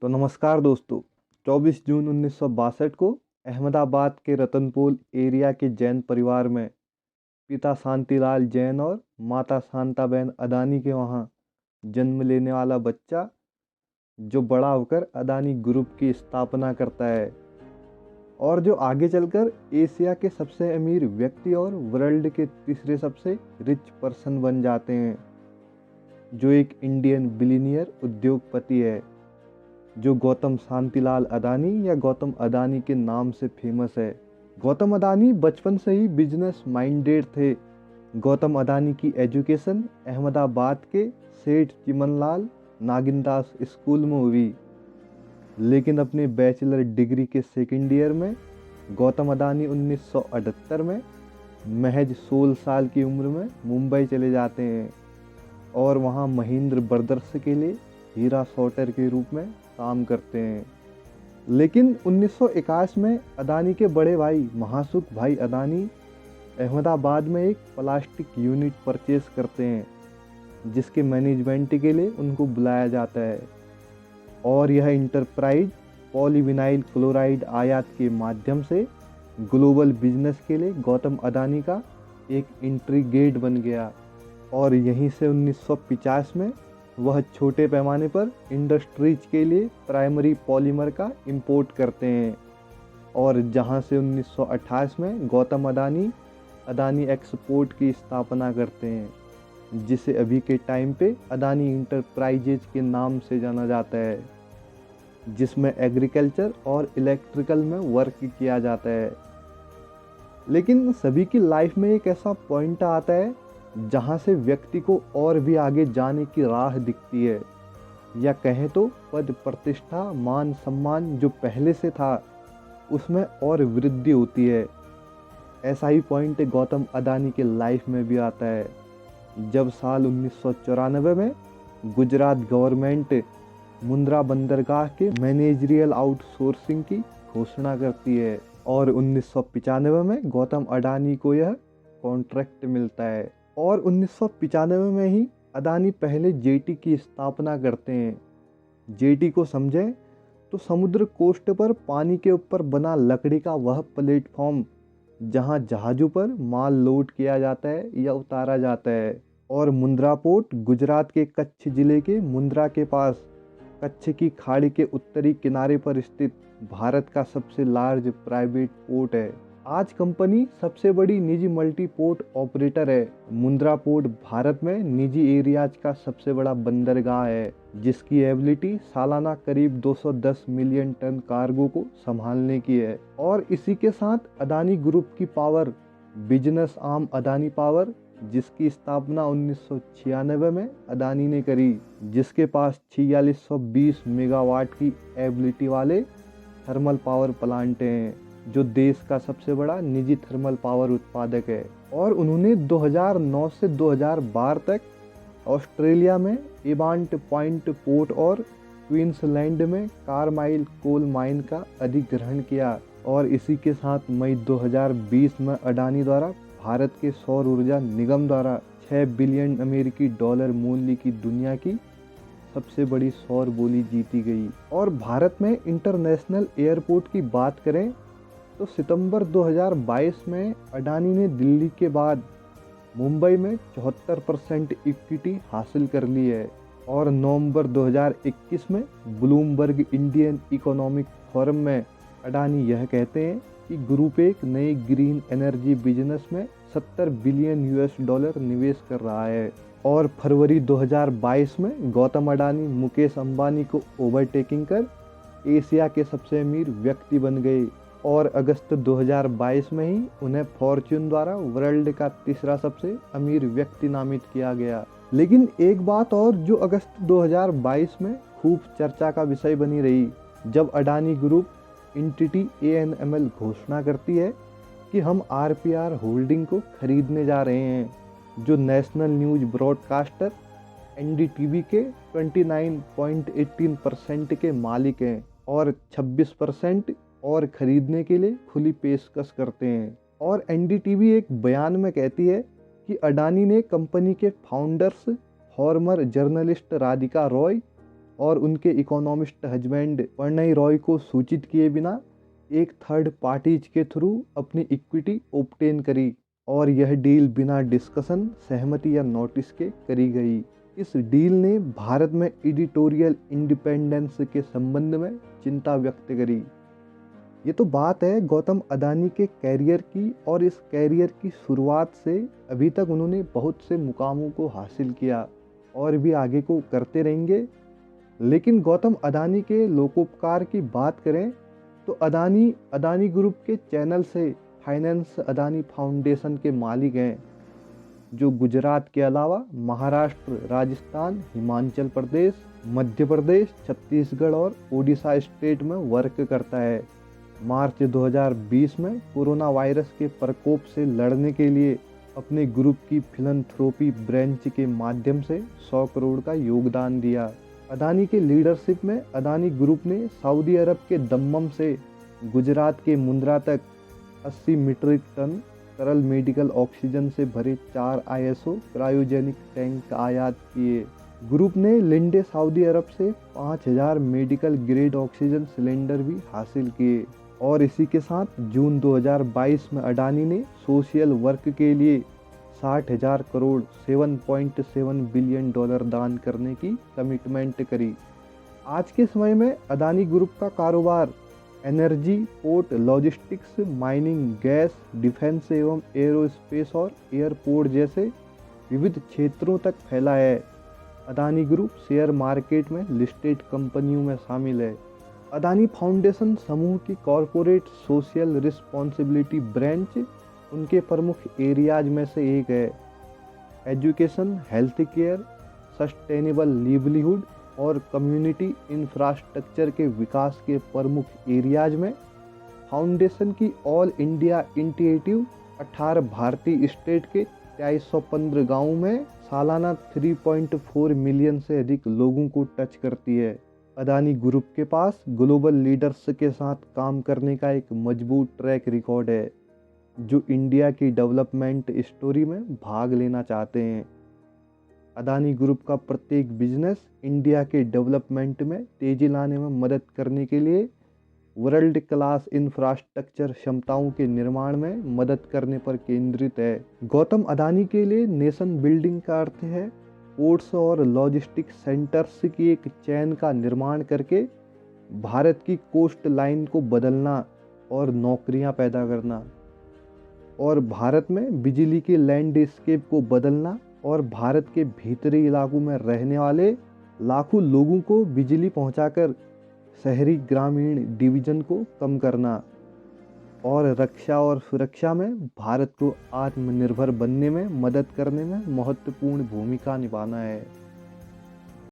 तो नमस्कार दोस्तों। 24 जून 1962 को अहमदाबाद के रतनपोल एरिया के जैन परिवार में पिता शांतिलाल जैन और माता शांताबेन अदानी के वहाँ जन्म लेने वाला बच्चा जो बड़ा होकर अदानी ग्रुप की स्थापना करता है और जो आगे चलकर एशिया के सबसे अमीर व्यक्ति और वर्ल्ड के तीसरे सबसे रिच पर्सन बन जाते हैं, जो एक इंडियन बिलियनियर उद्योगपति है जो गौतम शांतिलाल अदानी या गौतम अदानी के नाम से फेमस है। गौतम अदानी बचपन से ही बिजनेस माइंडेड थे। गौतम अदानी की एजुकेशन अहमदाबाद के सेठ चिमनलाल नागिनदास स्कूल में हुई, लेकिन अपने बैचलर डिग्री के सेकेंड ईयर में गौतम अदानी 1978 में महज 16 साल की उम्र में मुंबई चले जाते हैं और वहाँ महिंद्र ब्रदर्स के लिए हीरा सॉर्टर के रूप में काम करते हैं। लेकिन 1981 में अदानी के बड़े भाई महासुख भाई अदानी अहमदाबाद में एक प्लास्टिक यूनिट परचेज करते हैं, जिसके मैनेजमेंट के लिए उनको बुलाया जाता है और यह इंटरप्राइज पॉलीविनाइल क्लोराइड आयात के माध्यम से ग्लोबल बिजनेस के लिए गौतम अदानी का एक एंट्री गेट बन गया। और यहीं से 1950 में वह छोटे पैमाने पर इंडस्ट्रीज के लिए प्राइमरी पॉलीमर का इंपोर्ट करते हैं और जहां से 1928 में गौतम अदानी अदानी एक्सपोर्ट की स्थापना करते हैं, जिसे अभी के टाइम पे अदानी इंटरप्राइजेज के नाम से जाना जाता है, जिसमें एग्रीकल्चर और इलेक्ट्रिकल में वर्क किया जाता है। लेकिन सभी की लाइफ में एक ऐसा पॉइंट आता है जहां से व्यक्ति को और भी आगे जाने की राह दिखती है, या कहें तो पद प्रतिष्ठा मान सम्मान जो पहले से था उसमें और वृद्धि होती है। ऐसा ही पॉइंट गौतम अदानी के लाइफ में भी आता है, जब साल 1994 में गुजरात गवर्नमेंट मुंद्रा बंदरगाह के मैनेजरियल आउटसोर्सिंग की घोषणा करती है और 1995 में गौतम अडानी को यह कॉन्ट्रैक्ट मिलता है और 1995 में ही अदानी पहले जेटी की स्थापना करते हैं। जेटी को समझें तो समुद्र कोस्ट पर पानी के ऊपर बना लकड़ी का वह प्लेटफॉर्म जहां जहाज़ों पर माल लोड किया जाता है या उतारा जाता है। और मुंद्रा पोर्ट गुजरात के कच्छ जिले के मुंद्रा के पास कच्छ की खाड़ी के उत्तरी किनारे पर स्थित भारत का सबसे लार्ज प्राइवेट पोर्ट है। आज कंपनी सबसे बड़ी निजी मल्टी पोर्ट ऑपरेटर है। मुंद्रा पोर्ट भारत में निजी एरियाज का सबसे बड़ा बंदरगाह है, जिसकी एबिलिटी सालाना करीब 210 मिलियन टन कार्गो को संभालने की है। और इसी के साथ अदानी ग्रुप की power business arm Adani power, जिसकी स्थापना 1996 में अदानी ने करी, जिसके पास 4620 मेगावाट की एबिलिटी वाले थर्मल पावर प्लांट हैं, जो देश का सबसे बड़ा निजी थर्मल पावर उत्पादक है। और उन्होंने 2009 से 2012 तक ऑस्ट्रेलिया में एवांट पॉइंट पोर्ट और क्वींसलैंड में कारमाइल कोल माइन का अधिग्रहण किया। और इसी के साथ मई 2020 में अडानी द्वारा भारत के सौर ऊर्जा निगम द्वारा 6 बिलियन अमेरिकी डॉलर मूल्य की दुनिया की सबसे बड़ी सौर बोली जीती गई। और भारत में इंटरनेशनल एयरपोर्ट की बात करें तो सितंबर 2022 में अडानी ने दिल्ली के बाद मुंबई में 74% इक्विटी हासिल कर ली है। और नवंबर 2021 में ब्लूमबर्ग इंडियन इकोनॉमिक फोरम में अडानी यह कहते हैं कि ग्रुप एक नए ग्रीन एनर्जी बिजनेस में 70 बिलियन यूएस डॉलर निवेश कर रहा है। और फरवरी 2022 में गौतम अडानी मुकेश अंबानी को ओवरटेकिंग कर एशिया के सबसे अमीर व्यक्ति बन गए और अगस्त 2022 में ही उन्हें फॉर्च्यून द्वारा वर्ल्ड का तीसरा सबसे अमीर व्यक्ति नामित किया गया। लेकिन एक बात और जो अगस्त 2022 में खूब चर्चा का विषय बनी रही, जब अडानी ग्रुप एंटिटी ANML घोषणा करती है कि हम RPR होल्डिंग को खरीदने जा रहे हैं, जो नेशनल न्यूज ब्रॉडकास्टर NDTV के 29.18% के मालिक हैं और 26% और खरीदने के लिए खुली पेशकश करते हैं। और NDTV एक बयान में कहती है कि अडानी ने कंपनी के founders farmer journalist Radhika Roy और उनके इकोनॉमिस्ट हस्बैंड प्रणय रॉय को सूचित किए बिना एक थर्ड पार्टीज के थ्रू अपनी इक्विटी ऑब्टेन करी और यह डील बिना डिस्कशन, सहमति या नोटिस के करी गई। इस डील ने भारत में एडिटोरियल इंडिपेंडेंस के संबंध में चिंता व्यक्त करी। ये तो बात है गौतम अदानी के कैरियर की, और इस कैरियर की शुरुआत से अभी तक उन्होंने बहुत से मुकामों को हासिल किया और भी आगे को करते रहेंगे। लेकिन गौतम अदानी के लोकोपकार की बात करें तो अदानी ग्रुप के चैनल से फाइनेंस अदानी फाउंडेशन के मालिक हैं, जो गुजरात के अलावा महाराष्ट्र, राजस्थान, हिमाचल प्रदेश, मध्य प्रदेश, छत्तीसगढ़ और ओडिशा स्टेट में वर्क करता है। मार्च 2020 में कोरोना वायरस के प्रकोप से लड़ने के लिए अपने ग्रुप की फिलैंथ्रोपी ब्रांच के माध्यम से 100 करोड़ का योगदान दिया। अदानी के लीडरशिप में अदानी ग्रुप ने सऊदी अरब के दम्मम से गुजरात के मुंद्रा तक 80 मीट्रिक टन तरल मेडिकल ऑक्सीजन से भरे 4 ISO क्रायोजेनिक टैंक आयात किए। ग्रुप ने लिंडे सऊदी अरब से 5000 मेडिकल ग्रेड ऑक्सीजन सिलेंडर भी हासिल किए। और इसी के साथ जून 2022 में अडानी ने सोशल वर्क के लिए 60,000 करोड़ $7.7 बिलियन दान करने की कमिटमेंट करी। आज के समय में अदानी ग्रुप का कारोबार energy, port, logistics, mining, gas, defence एवं एरोस्पेस और एयरपोर्ट जैसे विविध क्षेत्रों तक फैला है। अदानी ग्रुप शेयर मार्केट में लिस्टेड कंपनियों में शामिल है। अदानी फाउंडेशन समूह की कॉरपोरेट सोशल रिस्पॉन्सिबिलिटी ब्रांच उनके प्रमुख एरियाज में से एक है। Education, health care, sustainable livelihood और कम्युनिटी इंफ्रास्ट्रक्चर के विकास के प्रमुख एरियाज में फाउंडेशन की ऑल इंडिया इनिशिएटिव 18 भारतीय स्टेट के 2315 गाँवों में सालाना 3.4 मिलियन से अधिक लोगों को टच करती है। अदानी ग्रुप के पास ग्लोबल लीडर्स के साथ काम करने का एक मजबूत ट्रैक रिकॉर्ड है, जो इंडिया की डेवलपमेंट स्टोरी में भाग लेना चाहते हैं। अदानी ग्रुप का प्रत्येक बिजनेस इंडिया के डेवलपमेंट में तेजी लाने में मदद करने के लिए वर्ल्ड क्लास इंफ्रास्ट्रक्चर क्षमताओं के निर्माण में मदद करने पर केंद्रित है। गौतम अदानी के लिए नेशन बिल्डिंग का अर्थ है पोर्ट्स और लॉजिस्टिक सेंटर्स की एक चैन का निर्माण करके भारत की कोस्ट लाइन को बदलना और नौकरियां पैदा करना, और भारत में बिजली के लैंडस्केप को बदलना और भारत के भीतरी इलाकों में रहने वाले लाखों लोगों को बिजली पहुंचाकर शहरी ग्रामीण डिवीजन को कम करना, और रक्षा और सुरक्षा में भारत को आत्मनिर्भर बनने में मदद करने में महत्वपूर्ण भूमिका निभाना है।